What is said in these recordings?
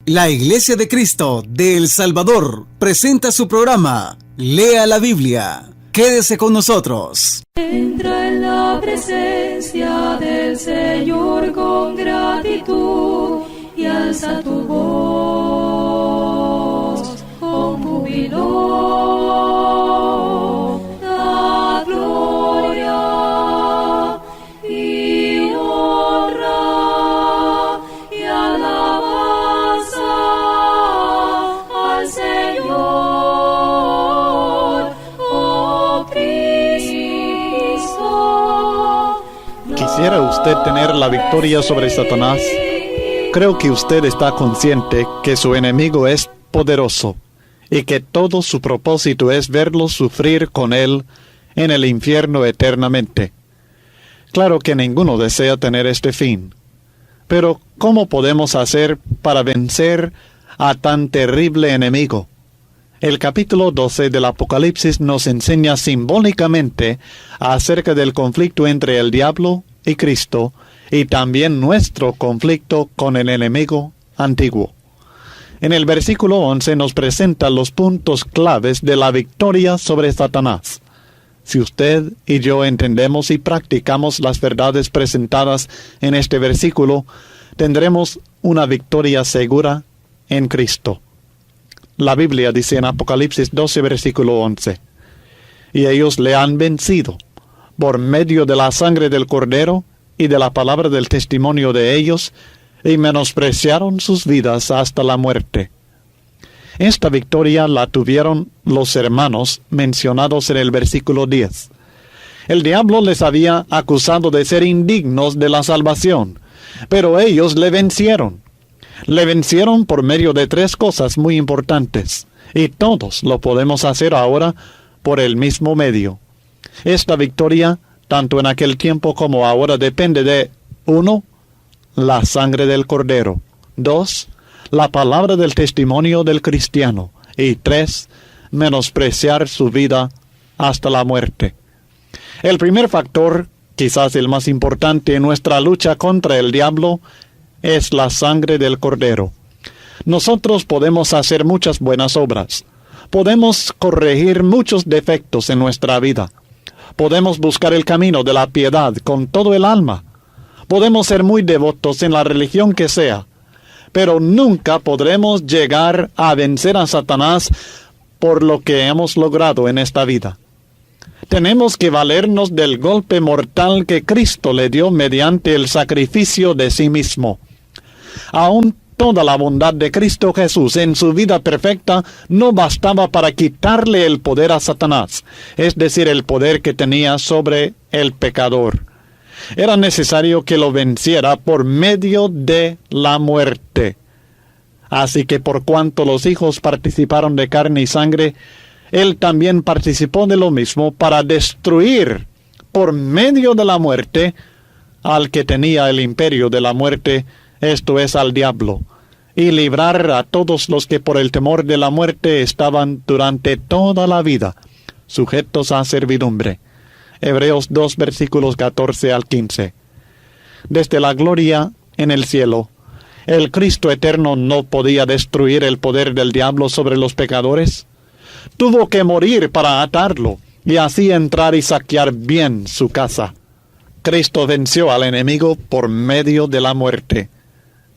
La Iglesia de Cristo de El Salvador presenta su programa Lea la Biblia. Quédese con nosotros. Entra en la presencia del Señor con gratitud y alza tu voz con júbilo. Da gloria y honra y alabanza al Señor, oh Cristo. ¿Quisiera usted tener la victoria sobre Satanás? Creo que usted está consciente que su enemigo es poderoso y que todo su propósito es verlo sufrir con él en el infierno eternamente. Claro que ninguno desea tener este fin. Pero, ¿cómo podemos hacer para vencer a tan terrible enemigo? El capítulo 12 del Apocalipsis nos enseña simbólicamente acerca del conflicto entre el diablo y Cristo, y también nuestro conflicto con el enemigo antiguo. En el versículo 11 nos presenta los puntos claves de la victoria sobre Satanás. Si usted y yo entendemos y practicamos las verdades presentadas en este versículo, tendremos una victoria segura en Cristo. La Biblia dice en Apocalipsis 12, versículo 11, y ellos le han vencido por medio de la sangre del Cordero y de la palabra del testimonio de ellos, y menospreciaron sus vidas hasta la muerte. Esta victoria la tuvieron los hermanos mencionados en el versículo 10. El diablo les había acusado de ser indignos de la salvación, pero ellos le vencieron. Le vencieron por medio de tres cosas muy importantes, y todos lo podemos hacer ahora por el mismo medio. Esta victoria, tanto en aquel tiempo como ahora, depende de 1. La sangre del Cordero. 2. La palabra del testimonio del cristiano. Y 3. Menospreciar su vida hasta la muerte. El primer factor, quizás el más importante en nuestra lucha contra el diablo, es la sangre del Cordero. Nosotros podemos hacer muchas buenas obras. Podemos corregir muchos defectos en nuestra vida. Podemos buscar el camino de la piedad con todo el alma. Podemos ser muy devotos en la religión que sea, pero nunca podremos llegar a vencer a Satanás por lo que hemos logrado en esta vida. Tenemos que valernos del golpe mortal que Cristo le dio mediante el sacrificio de sí mismo. Aún toda la bondad de Cristo Jesús en su vida perfecta no bastaba para quitarle el poder a Satanás, es decir, el poder que tenía sobre el pecador. Era necesario que lo venciera por medio de la muerte. Así que por cuanto los hijos participaron de carne y sangre, él también participó de lo mismo para destruir por medio de la muerte al que tenía el imperio de la muerte, esto es, al diablo, y librar a todos los que por el temor de la muerte estaban durante toda la vida sujetos a servidumbre. Hebreos 2, versículos 14 al 15. Desde la gloria en el cielo, ¿el Cristo eterno no podía destruir el poder del diablo sobre los pecadores? Tuvo que morir para atarlo, y así entrar y saquear bien su casa. Cristo venció al enemigo por medio de la muerte,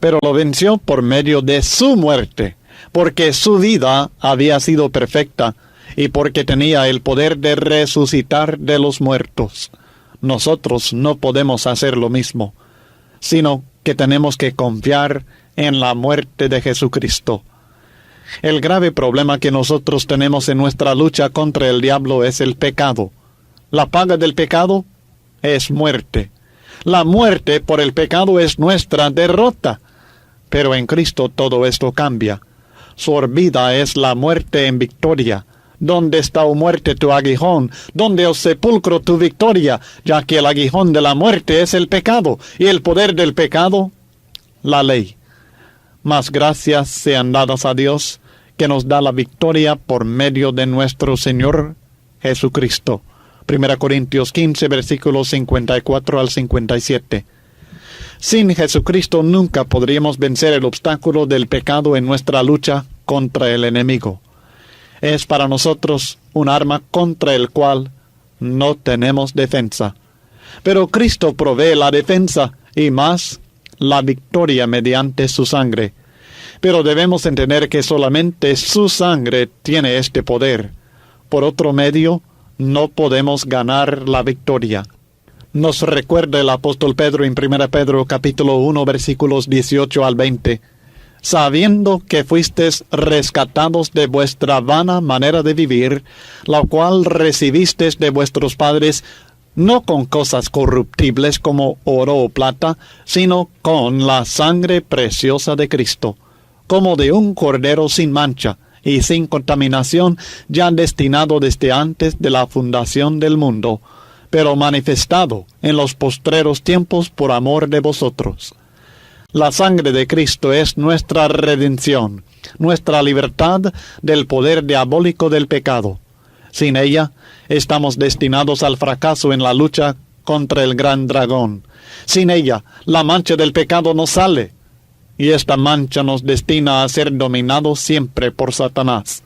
pero lo venció por medio de su muerte, porque su vida había sido perfecta, y porque tenía el poder de resucitar de los muertos. Nosotros no podemos hacer lo mismo, sino que tenemos que confiar en la muerte de Jesucristo. El grave problema que nosotros tenemos en nuestra lucha contra el diablo es el pecado. La paga del pecado es muerte. La muerte por el pecado es nuestra derrota. Pero en Cristo todo esto cambia. Su vida es la muerte en victoria. ¿Dónde está, oh muerte, tu aguijón? ¿Dónde, oh sepulcro, tu victoria? Ya que el aguijón de la muerte es el pecado, y el poder del pecado, la ley. Mas gracias sean dadas a Dios, que nos da la victoria por medio de nuestro Señor Jesucristo. 1 Corintios 15, versículos 54 al 57. Sin Jesucristo nunca podríamos vencer el obstáculo del pecado en nuestra lucha contra el enemigo. Es para nosotros un arma contra el cual no tenemos defensa. Pero Cristo provee la defensa y más la victoria mediante su sangre. Pero debemos entender que solamente su sangre tiene este poder. Por otro medio, no podemos ganar la victoria. Nos recuerda el apóstol Pedro en 1 Pedro capítulo 1 versículos 18 al 20. Sabiendo que fuisteis rescatados de vuestra vana manera de vivir, la cual recibisteis de vuestros padres, no con cosas corruptibles como oro o plata, sino con la sangre preciosa de Cristo, como de un cordero sin mancha y sin contaminación, ya destinado desde antes de la fundación del mundo, pero manifestado en los postreros tiempos por amor de vosotros. La sangre de Cristo es nuestra redención, nuestra libertad del poder diabólico del pecado. Sin ella, estamos destinados al fracaso en la lucha contra el gran dragón. Sin ella, la mancha del pecado nos sale, y esta mancha nos destina a ser dominados siempre por Satanás.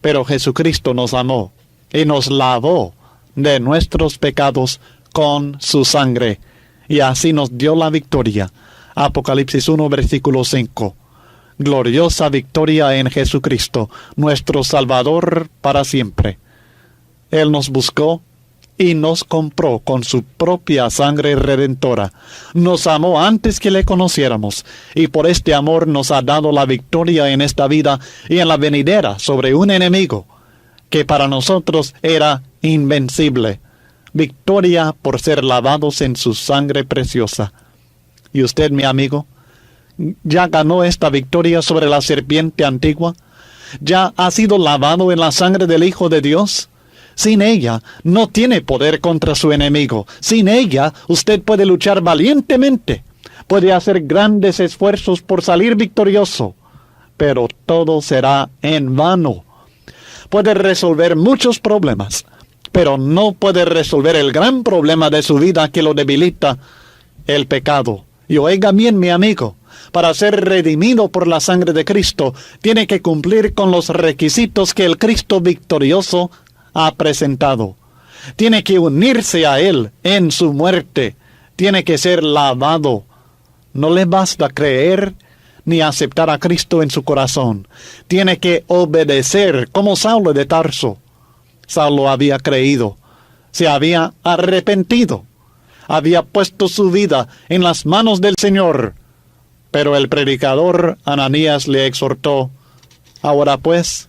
Pero Jesucristo nos amó y nos lavó de nuestros pecados con su sangre, y así nos dio la victoria. Apocalipsis 1, versículo 5. Gloriosa victoria en Jesucristo, nuestro Salvador para siempre. Él nos buscó y nos compró con su propia sangre redentora. Nos amó antes que le conociéramos, y por este amor nos ha dado la victoria en esta vida y en la venidera sobre un enemigo que para nosotros era invencible. Victoria por ser lavados en su sangre preciosa. ¿Y usted, mi amigo, ya ganó esta victoria sobre la serpiente antigua? ¿Ya ha sido lavado en la sangre del Hijo de Dios? Sin ella, no tiene poder contra su enemigo. Sin ella, usted puede luchar valientemente. Puede hacer grandes esfuerzos por salir victorioso. Pero todo será en vano. Puede resolver muchos problemas, pero no puede resolver el gran problema de su vida que lo debilita, el pecado. Y oiga bien, mi amigo, para ser redimido por la sangre de Cristo, tiene que cumplir con los requisitos que el Cristo victorioso ha presentado. Tiene que unirse a Él en su muerte. Tiene que ser lavado. No le basta creer ni aceptar a Cristo en su corazón. Tiene que obedecer, como Saulo de Tarso. Saulo había creído, se había arrepentido, había puesto su vida en las manos del Señor. Pero el predicador Ananías le exhortó: ahora pues,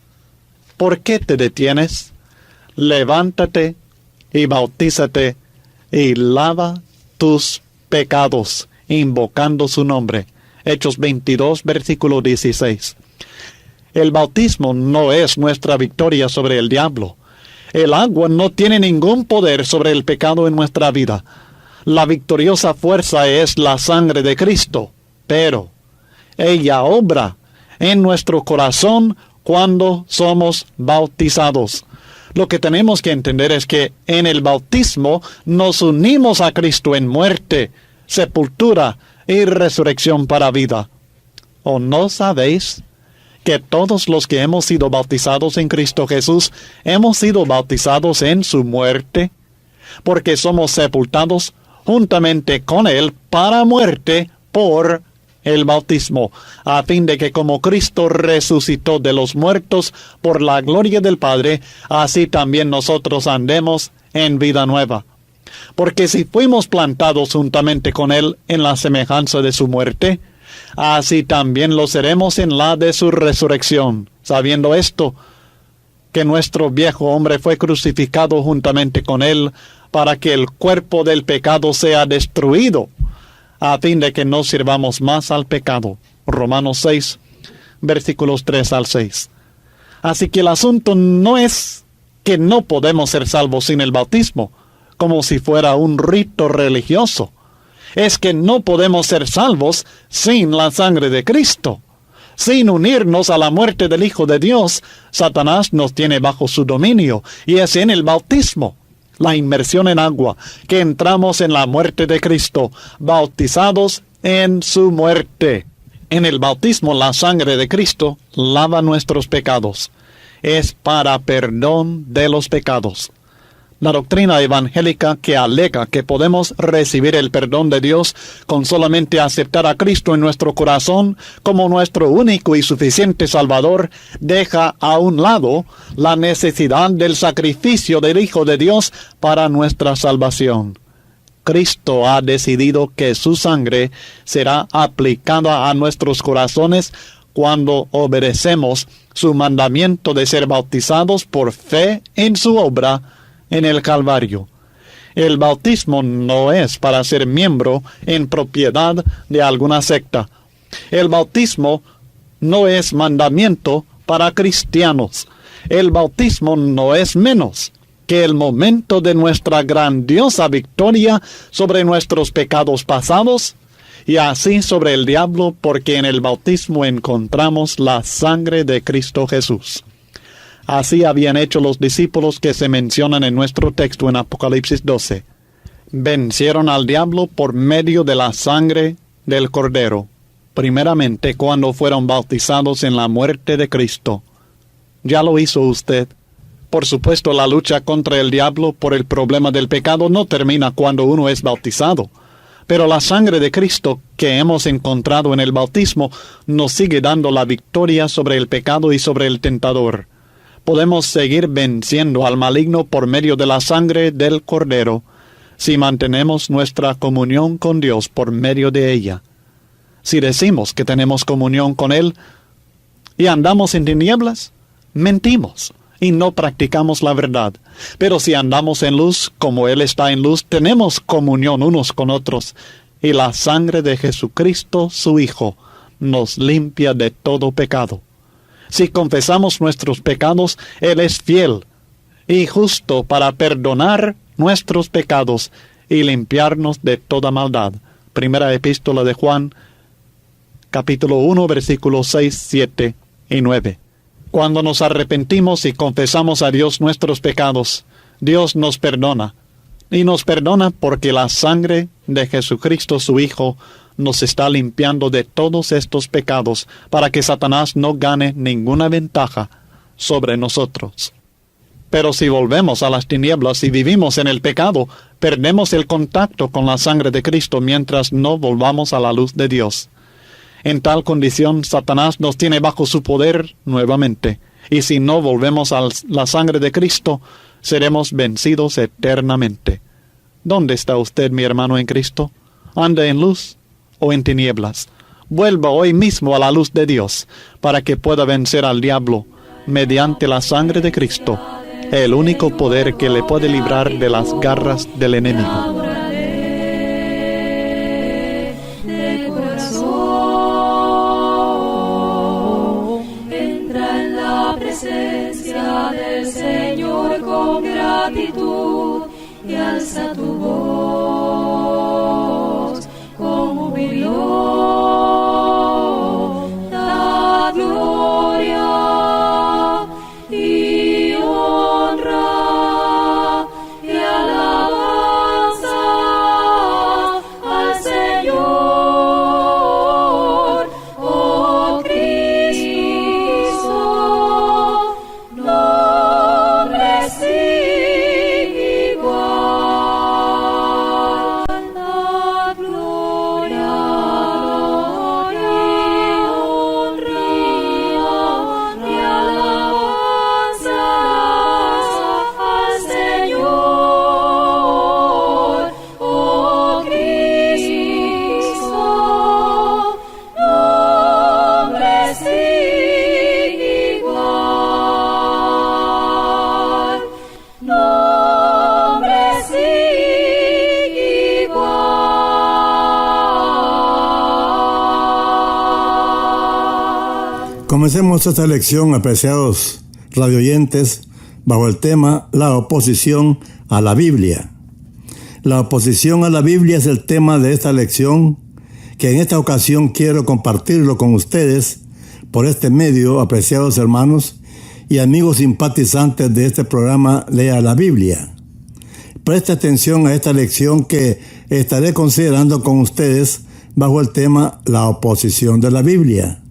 ¿por qué te detienes? Levántate y bautízate y lava tus pecados, invocando su nombre. Hechos 22, versículo 16. El bautismo no es nuestra victoria sobre el diablo. El agua no tiene ningún poder sobre el pecado en nuestra vida. La victoriosa fuerza es la sangre de Cristo, pero ella obra en nuestro corazón cuando somos bautizados. Lo que tenemos que entender es que en el bautismo nos unimos a Cristo en muerte, sepultura y resurrección para vida. ¿O no sabéis que todos los que hemos sido bautizados en Cristo Jesús hemos sido bautizados en su muerte? Porque somos sepultados juntamente con Él para muerte por el bautismo, a fin de que como Cristo resucitó de los muertos por la gloria del Padre, así también nosotros andemos en vida nueva. Porque si fuimos plantados juntamente con Él en la semejanza de su muerte, así también lo seremos en la de su resurrección, sabiendo esto, que nuestro viejo hombre fue crucificado juntamente con Él, para que el cuerpo del pecado sea destruido, a fin de que no sirvamos más al pecado. Romanos 6, versículos 3 al 6. Así que el asunto no es que no podemos ser salvos sin el bautismo, como si fuera un rito religioso. Es que no podemos ser salvos sin la sangre de Cristo. Sin unirnos a la muerte del Hijo de Dios, Satanás nos tiene bajo su dominio, y es en el bautismo. la inmersión en agua, que entramos en la muerte de Cristo, bautizados en su muerte. En el bautismo, la sangre de Cristo lava nuestros pecados. Es para perdón de los pecados. La doctrina evangélica que alega que podemos recibir el perdón de Dios con solamente aceptar a Cristo en nuestro corazón como nuestro único y suficiente Salvador, deja a un lado la necesidad del sacrificio del Hijo de Dios para nuestra salvación. Cristo ha decidido que su sangre será aplicada a nuestros corazones cuando obedecemos su mandamiento de ser bautizados por fe en su obra en el Calvario. El bautismo no es para ser miembro en propiedad de alguna secta. El bautismo no es mandamiento para cristianos. El bautismo no es menos que el momento de nuestra grandiosa victoria sobre nuestros pecados pasados y así sobre el diablo, porque en el bautismo encontramos la sangre de Cristo Jesús. Así habían hecho los discípulos que se mencionan en nuestro texto en Apocalipsis 12. Vencieron al diablo por medio de la sangre del Cordero, primeramente cuando fueron bautizados en la muerte de Cristo. ¿Ya lo hizo usted? Por supuesto, la lucha contra el diablo por el problema del pecado no termina cuando uno es bautizado. Pero la sangre de Cristo que hemos encontrado en el bautismo nos sigue dando la victoria sobre el pecado y sobre el tentador. Podemos seguir venciendo al maligno por medio de la sangre del Cordero, si mantenemos nuestra comunión con Dios por medio de ella. Si decimos que tenemos comunión con Él y andamos en tinieblas, mentimos y no practicamos la verdad. Pero si andamos en luz, como Él está en luz, tenemos comunión unos con otros, y la sangre de Jesucristo, su Hijo, nos limpia de todo pecado. Si confesamos nuestros pecados, Él es fiel y justo para perdonar nuestros pecados y limpiarnos de toda maldad. Primera epístola de Juan, capítulo 1, versículos 6, 7 y 9. Cuando nos arrepentimos y confesamos a Dios nuestros pecados, Dios nos perdona. Y nos perdona porque la sangre de Jesucristo, su Hijo, nos está limpiando de todos estos pecados para que Satanás no gane ninguna ventaja sobre nosotros. Pero si volvemos a las tinieblas y vivimos en el pecado, perdemos el contacto con la sangre de Cristo mientras no volvamos a la luz de Dios. En tal condición, Satanás nos tiene bajo su poder nuevamente, y si no volvemos a la sangre de Cristo, seremos vencidos eternamente. ¿Dónde está usted, mi hermano en Cristo? ¿Anda en luz o en tinieblas? Vuelva hoy mismo a la luz de Dios, para que pueda vencer al diablo, mediante la sangre de Cristo, el único poder que le puede librar de las garras del enemigo. Y alza tu voz con júbilo, da gloria y honra y alabanza al Señor, oh Cristo, nombre sin igual. Comencemos esta lección, apreciados radioyentes, bajo el tema La oposición a la Biblia. La oposición a la Biblia es el tema de esta lección, que en esta ocasión quiero compartirlo con ustedes por este medio, apreciados hermanos y amigos simpatizantes de este programa Lea la Biblia. Preste atención a esta lección que estaré considerando con ustedes bajo el tema la oposición de la Biblia,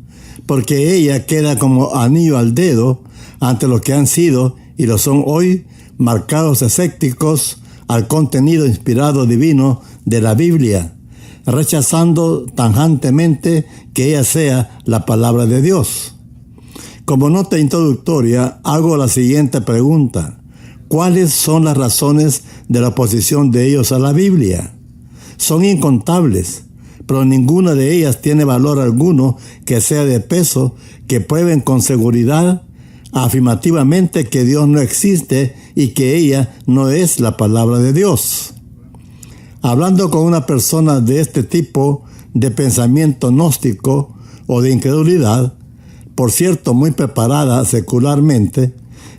porque ella queda como anillo al dedo ante los que han sido y lo son hoy marcados escépticos al contenido inspirado divino de la Biblia, rechazando tajantemente que ella sea la palabra de Dios. Como nota introductoria, hago la siguiente pregunta: ¿cuáles son las razones de la oposición de ellos a la Biblia? Son incontables, pero ninguna de ellas tiene valor alguno que sea de peso que prueben con seguridad afirmativamente que Dios no existe y que ella no es la palabra de Dios. Hablando con una persona de este tipo de pensamiento gnóstico o de incredulidad, por cierto muy preparada secularmente,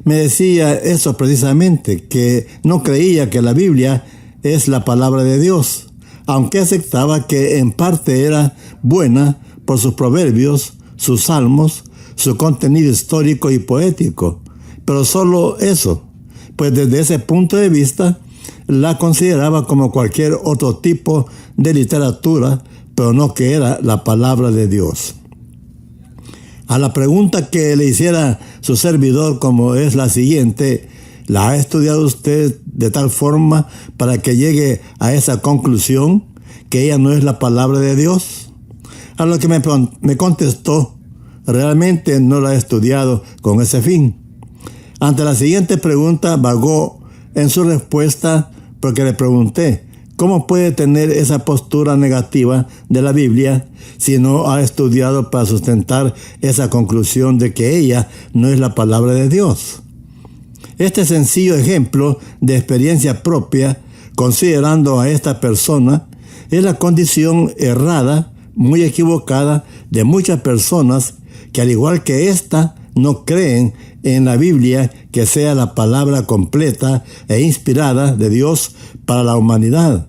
me decía eso precisamente, que no creía que la Biblia es la palabra de Dios, aunque aceptaba que en parte era buena por sus proverbios, sus salmos, su contenido histórico y poético, pero solo eso, pues desde ese punto de vista la consideraba como cualquier otro tipo de literatura, pero no que era la palabra de Dios. A la pregunta que le hiciera su servidor, como es la siguiente: ¿la ha estudiado usted de tal forma para que llegue a esa conclusión, que ella no es la palabra de Dios? A lo que me contestó: realmente no la he estudiado con ese fin. Ante la siguiente pregunta vagó en su respuesta, porque le pregunté: ¿cómo puede tener esa postura negativa de la Biblia si no ha estudiado para sustentar esa conclusión de que ella no es la palabra de Dios? Este sencillo ejemplo de experiencia propia, considerando a esta persona, es la condición errada, muy equivocada, de muchas personas que, al igual que esta, no creen en la Biblia que sea la palabra completa e inspirada de Dios para la humanidad,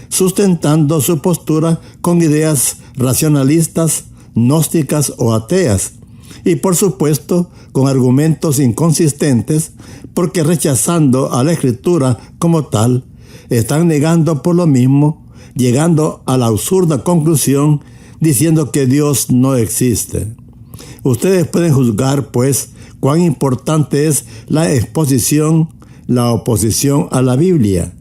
sustentando su postura con ideas racionalistas, gnósticas o ateas, y por supuesto con argumentos inconsistentes, porque rechazando a la Escritura como tal, están negando por lo mismo, llegando a la absurda conclusión diciendo que Dios no existe. Ustedes pueden juzgar, pues, cuán importante es la exposición, la oposición a la Biblia.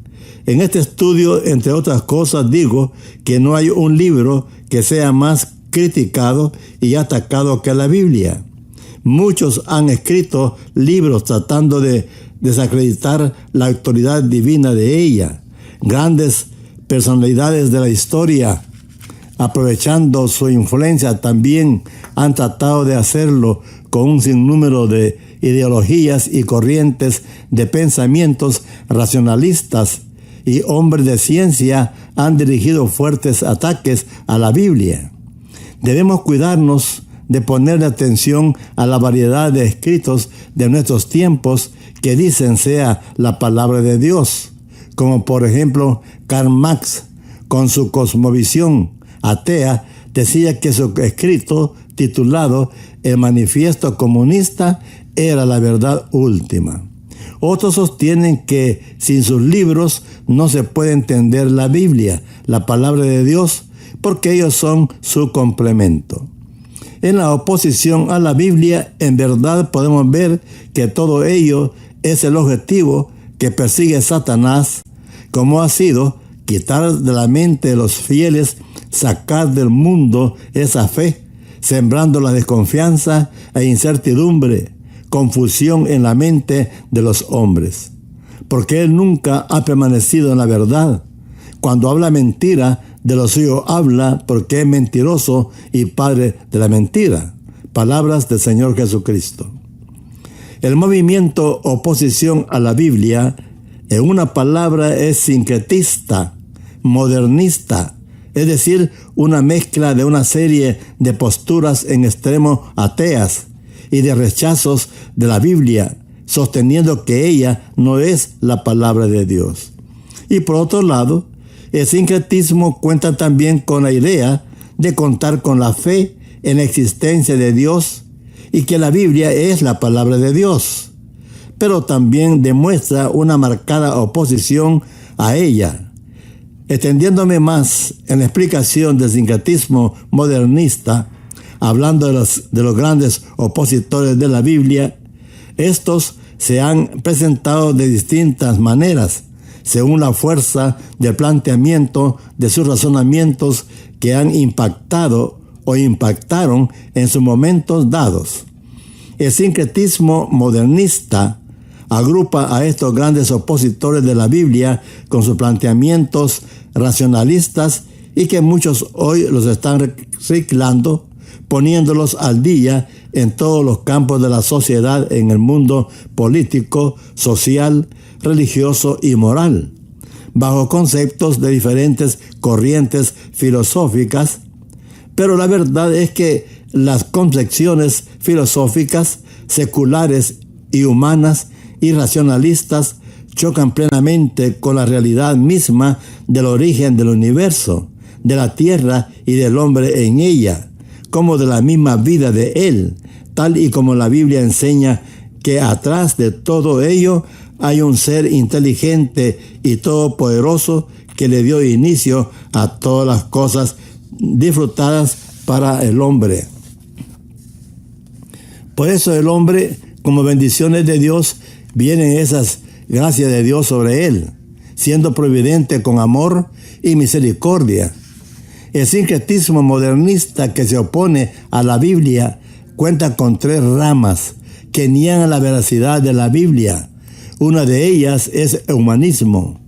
En este estudio, entre otras cosas, digo que no hay un libro que sea más criticado y atacado que la Biblia. Muchos han escrito libros tratando de desacreditar la autoridad divina de ella. Grandes personalidades de la historia, aprovechando su influencia, también han tratado de hacerlo con un sinnúmero de ideologías y corrientes de pensamientos racionalistas, y hombres de ciencia han dirigido fuertes ataques a la Biblia. Debemos cuidarnos de ponerle atención a la variedad de escritos de nuestros tiempos que dicen sea la palabra de Dios, como por ejemplo Karl Marx, con su cosmovisión atea, decía que su escrito titulado El Manifiesto Comunista era la verdad última. Otros sostienen que sin sus libros no se puede entender la Biblia, la palabra de Dios, porque ellos son su complemento. En la oposición a la Biblia, en verdad podemos ver que todo ello es el objetivo que persigue Satanás, como ha sido quitar de la mente de los fieles, sacar del mundo esa fe, sembrando la desconfianza e incertidumbre, confusión en la mente de los hombres. Porque él nunca ha permanecido en la verdad. Cuando habla mentira, de lo suyo habla, porque es mentiroso y padre de la mentira. Palabras del Señor Jesucristo. El movimiento oposición a la Biblia, en una palabra, es sincretista, modernista, es decir, una mezcla de una serie de posturas en extremo ateas y de rechazos de la Biblia, sosteniendo que ella no es la palabra de Dios. Y por otro lado, el sincretismo cuenta también con la idea de contar con la fe en la existencia de Dios y que la Biblia es la palabra de Dios. pero también demuestra una marcada oposición a ella. Extendiéndome más en la explicación del sincretismo modernista, hablando de los grandes opositores de la Biblia, estos se han presentado de distintas maneras, según la fuerza del planteamiento de sus razonamientos que han impactado o impactaron en sus momentos dados. El sincretismo modernista agrupa a estos grandes opositores de la Biblia con sus planteamientos racionalistas y que muchos hoy los están reciclando, poniéndolos al día en todos los campos de la sociedad, en el mundo político, social, religioso y moral, bajo conceptos de diferentes corrientes filosóficas. Pero la verdad es que las concepciones filosóficas, seculares y humanas y racionalistas chocan plenamente con la realidad misma del origen del universo, de la tierra y del hombre en ella, como de la misma vida de él, tal y como la Biblia enseña que atrás de todo ello hay un ser inteligente y todopoderoso que le dio inicio a todas las cosas disfrutadas para el hombre. Por eso el hombre, como bendiciones de Dios, vienen esas gracias de Dios sobre él, siendo providente con amor y misericordia. El sincretismo modernista que se opone a la Biblia cuenta con 3 ramas que niegan la veracidad de la Biblia. Una de ellas es el humanismo.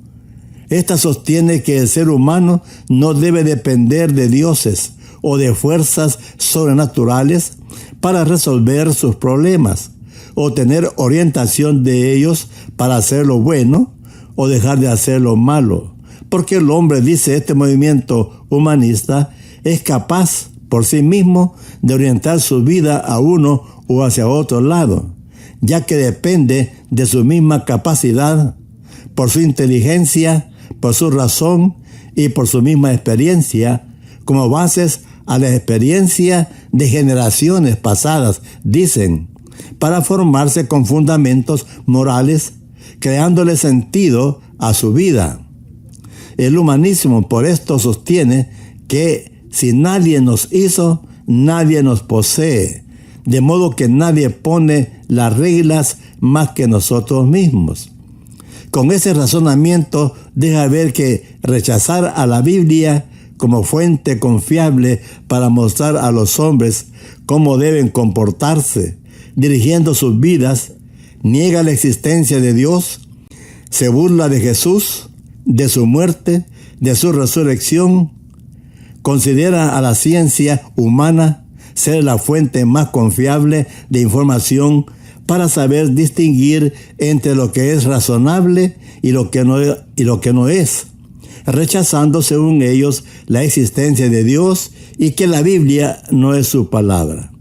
Esta sostiene que el ser humano no debe depender de dioses o de fuerzas sobrenaturales para resolver sus problemas, o tener orientación de ellos para hacer lo bueno o dejar de hacer lo malo. Porque el hombre, dice este movimiento humanista, es capaz por sí mismo de orientar su vida a uno o hacia otro lado, ya que depende de su misma capacidad, por su inteligencia, por su razón y por su misma experiencia, como bases a la experiencia de generaciones pasadas, dicen, para formarse con fundamentos morales, creándole sentido a su vida. El humanismo por esto sostiene que si nadie nos hizo, nadie nos posee, de modo que nadie pone las reglas más que nosotros mismos. Con ese razonamiento deja ver que rechazar a la Biblia como fuente confiable para mostrar a los hombres cómo deben comportarse, dirigiendo sus vidas, niega la existencia de Dios, se burla de Jesús, de su muerte, de su resurrección, considera a la ciencia humana ser la fuente más confiable de información para saber distinguir entre lo que es razonable y lo que no es, rechazando según ellos la existencia de Dios y que la Biblia no es su palabra.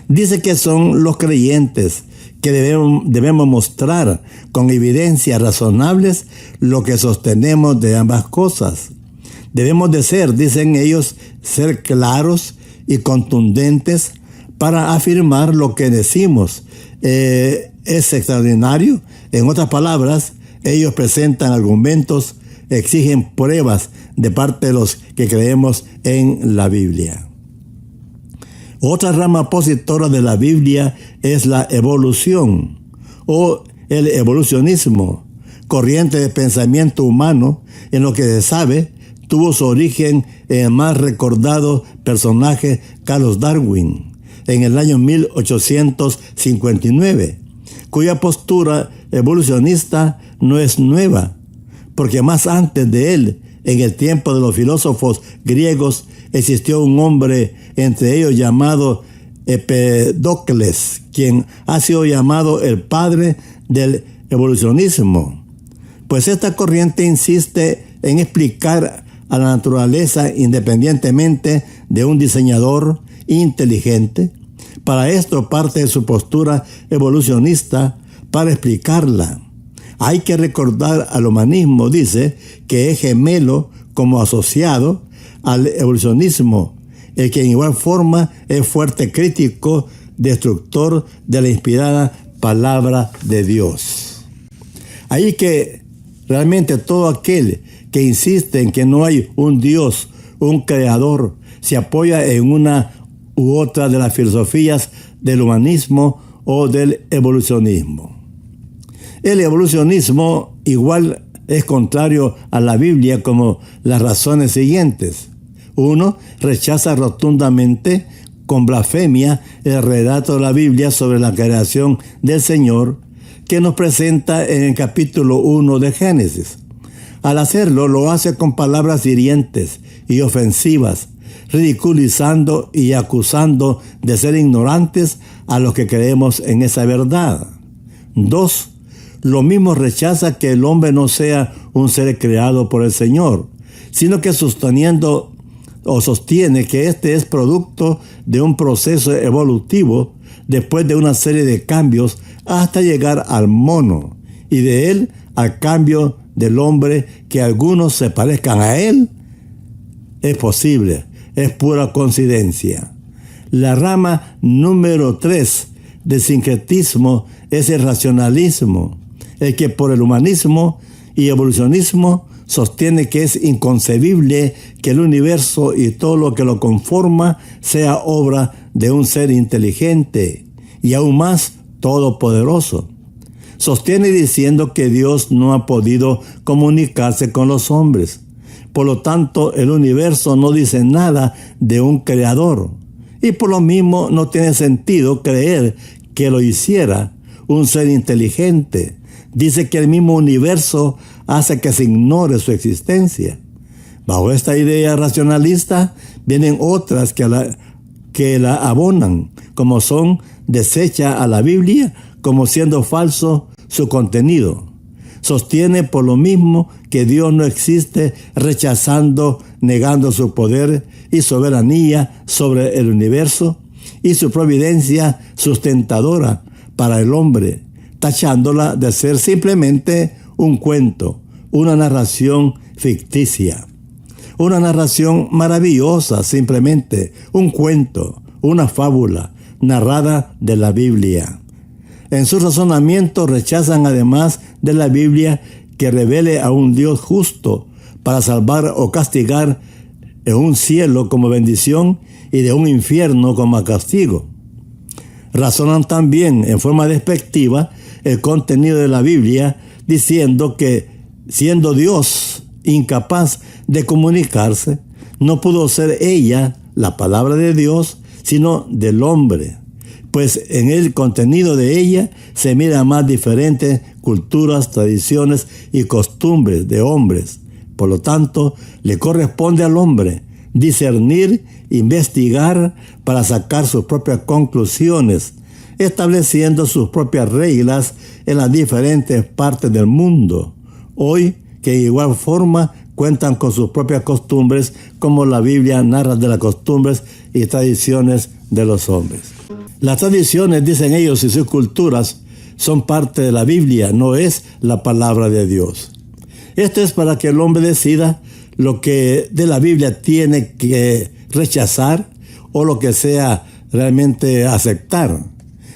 Dice que son los creyentes que debemos mostrar con evidencias razonables lo que sostenemos de ambas cosas. Debemos de ser, dicen ellos, ser claros y contundentes para afirmar lo que decimos. Es extraordinario. En otras palabras, ellos presentan argumentos, exigen pruebas de parte de los que creemos en la Biblia. Otra rama opositora de la Biblia es la evolución o el evolucionismo, corriente de pensamiento humano en lo que se sabe tuvo su origen en el más recordado personaje Charles Darwin en el año 1859, cuya postura evolucionista no es nueva, porque más antes de él, en el tiempo de los filósofos griegos, existió un hombre entre ellos llamado Empedocles, quien ha sido llamado el padre del evolucionismo. Pues esta corriente insiste en explicar a la naturaleza independientemente de un diseñador inteligente. Para esto parte de su postura evolucionista para explicarla. Hay que recordar al humanismo, dice, que es gemelo como asociado al evolucionismo, el que en igual forma es fuerte crítico, destructor de la inspirada palabra de Dios. Ahí que realmente todo aquel que insiste en que no hay un Dios, un creador, se apoya en una u otra de las filosofías del humanismo o del evolucionismo. El evolucionismo igual es contrario a la Biblia como las razones siguientes. 1. Rechaza rotundamente con blasfemia el relato de la Biblia sobre la creación del Señor que nos presenta en el capítulo 1 de Génesis. Al hacerlo, lo hace con palabras hirientes y ofensivas, ridiculizando y acusando de ser ignorantes a los que creemos en esa verdad. 2. Lo mismo rechaza que el hombre no sea un ser creado por el Señor, sino que sostiene que este es producto de un proceso evolutivo después de una serie de cambios hasta llegar al mono, y de él al cambio del hombre, que algunos se parezcan a él. Es posible, es pura coincidencia. La rama número 3 del sincretismo es el racionalismo, el que por el humanismo y evolucionismo sostiene que es inconcebible que el universo y todo lo que lo conforma sea obra de un ser inteligente y aún más todopoderoso. Sostiene diciendo que Dios no ha podido comunicarse con los hombres. Por lo tanto, el universo no dice nada de un creador. Y por lo mismo no tiene sentido creer que lo hiciera un ser inteligente. Dice que el mismo universo hace que se ignore su existencia. Bajo esta idea racionalista vienen otras que la abonan, como son desecha a la Biblia como siendo falso su contenido. Sostiene por lo mismo que Dios no existe, rechazando, negando su poder y soberanía sobre el universo y su providencia sustentadora para el hombre, tachándola de ser simplemente un cuento, una narración ficticia. Una narración maravillosa, simplemente un cuento, una fábula narrada de la Biblia. En su razonamiento rechazan además de la Biblia que revele a un Dios justo para salvar o castigar en un cielo como bendición y de un infierno como castigo. Razonan también en forma despectiva el contenido de la Biblia, diciendo que siendo Dios incapaz de comunicarse, no pudo ser ella la palabra de Dios, sino del hombre, pues en el contenido de ella se mira más diferentes culturas, tradiciones y costumbres de hombres. Por lo tanto, le corresponde al hombre discernir, investigar para sacar sus propias conclusiones, estableciendo sus propias reglas en las diferentes partes del mundo. Hoy, que de igual forma cuentan con sus propias costumbres, como la Biblia narra de las costumbres y tradiciones de los hombres. Las tradiciones, dicen ellos, y sus culturas son parte de la Biblia, no es la palabra de Dios. Esto es para que el hombre decida lo que de la Biblia tiene que rechazar o lo que sea realmente aceptar.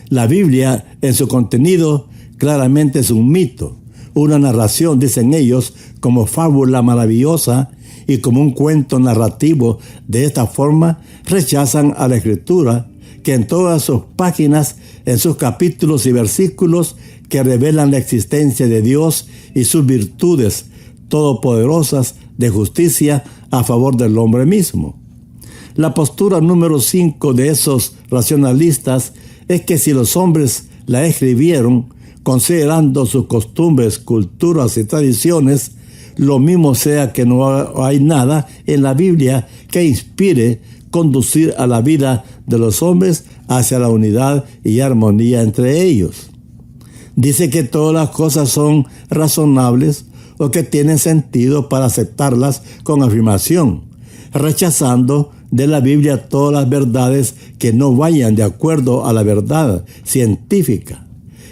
La Biblia, en su contenido, claramente es un mito, una narración, dicen ellos, como fábula maravillosa y como un cuento narrativo. De esta forma, rechazan a la Escritura, que en todas sus páginas, en sus capítulos y versículos, que revelan la existencia de Dios y sus virtudes todopoderosas de justicia a favor del hombre mismo. La postura número 5 de esos racionalistas es que si los hombres la escribieron, considerando sus costumbres, culturas y tradiciones, lo mismo sea que no hay nada en la Biblia que inspire conducir a la vida de los hombres hacia la unidad y armonía entre ellos. Dice que todas las cosas son razonables o que tienen sentido para aceptarlas con afirmación, rechazando de la Biblia todas las verdades que no vayan de acuerdo a la verdad científica.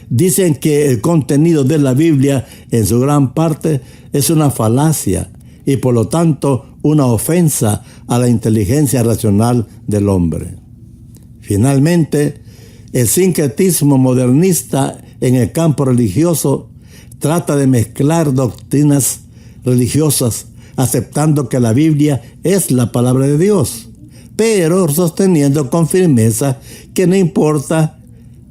Dicen que el contenido de la Biblia en su gran parte es una falacia y por lo tanto una ofensa a la inteligencia racional del hombre. Finalmente, El sincretismo modernista en el campo religioso trata de mezclar doctrinas religiosas, aceptando que la Biblia es la palabra de Dios, pero sosteniendo con firmeza que no importa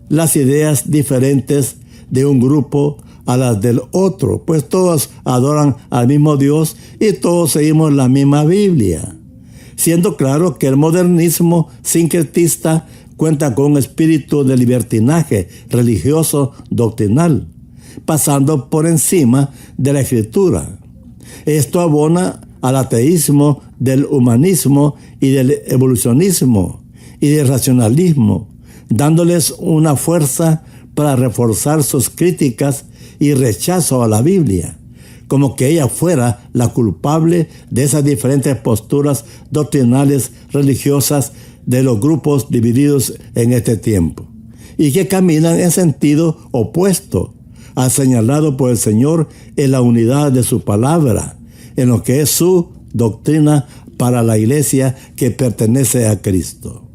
las ideas diferentes de un grupo a las del otro, pues todos adoran al mismo Dios y todos seguimos la misma Biblia. Siendo claro que el modernismo sincretista cuenta con un espíritu de libertinaje religioso doctrinal, pasando por encima de la Escritura. Esto abona al ateísmo del humanismo y del evolucionismo y del racionalismo, dándoles una fuerza para reforzar sus críticas y rechazo a la Biblia, como que ella fuera la culpable de esas diferentes posturas doctrinales religiosas de los grupos divididos en este tiempo, y que caminan en sentido opuesto al señalado por el Señor en la unidad de su palabra, en lo que es su doctrina para la iglesia que pertenece a Cristo.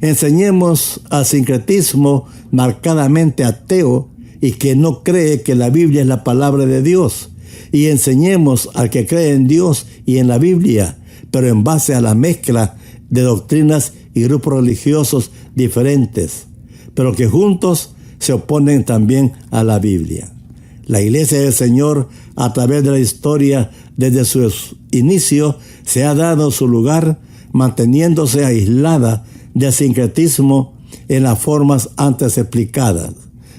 Enseñemos al sincretismo marcadamente ateo y que no cree que la Biblia es la palabra de Dios, y enseñemos al que cree en Dios y en la Biblia, pero en base a la mezcla de doctrinas y grupos religiosos diferentes, pero que juntos se oponen también a la Biblia. La Iglesia del Señor, a través de la historia, desde su inicio, se ha dado su lugar, manteniéndose aislada del sincretismo en las formas antes explicadas,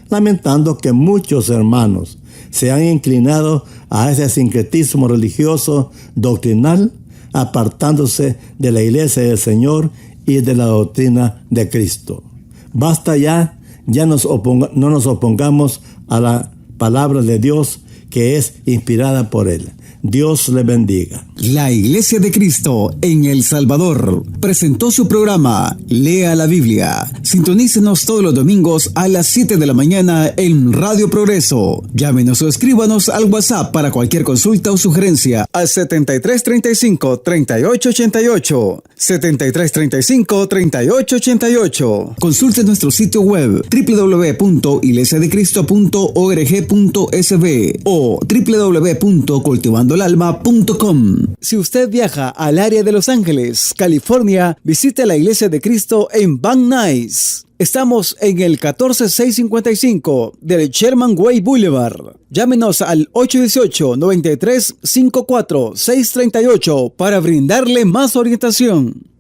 lamentando que muchos hermanos se han inclinado a ese sincretismo religioso doctrinal, apartándose de la Iglesia del Señor y de la doctrina de Cristo. Basta ya no nos opongamos a la palabra de Dios, que es inspirada por Él. Dios le bendiga. La Iglesia de Cristo en El Salvador presentó su programa Lea la Biblia. Sintonícenos todos los domingos a las 7 de la mañana en Radio Progreso. Llámenos o escríbanos al WhatsApp para cualquier consulta o sugerencia al 7335-3888. 7335-3888. Consulte nuestro sitio web www.iglesiadecristo.org.sb o www.cultivandoelalma.com. Si usted viaja al área de Los Ángeles, California, visite la Iglesia de Cristo en Van Nuys. Estamos en el 14655 del Sherman Way Boulevard. Llámenos al 818-9354-638 para brindarle más orientación.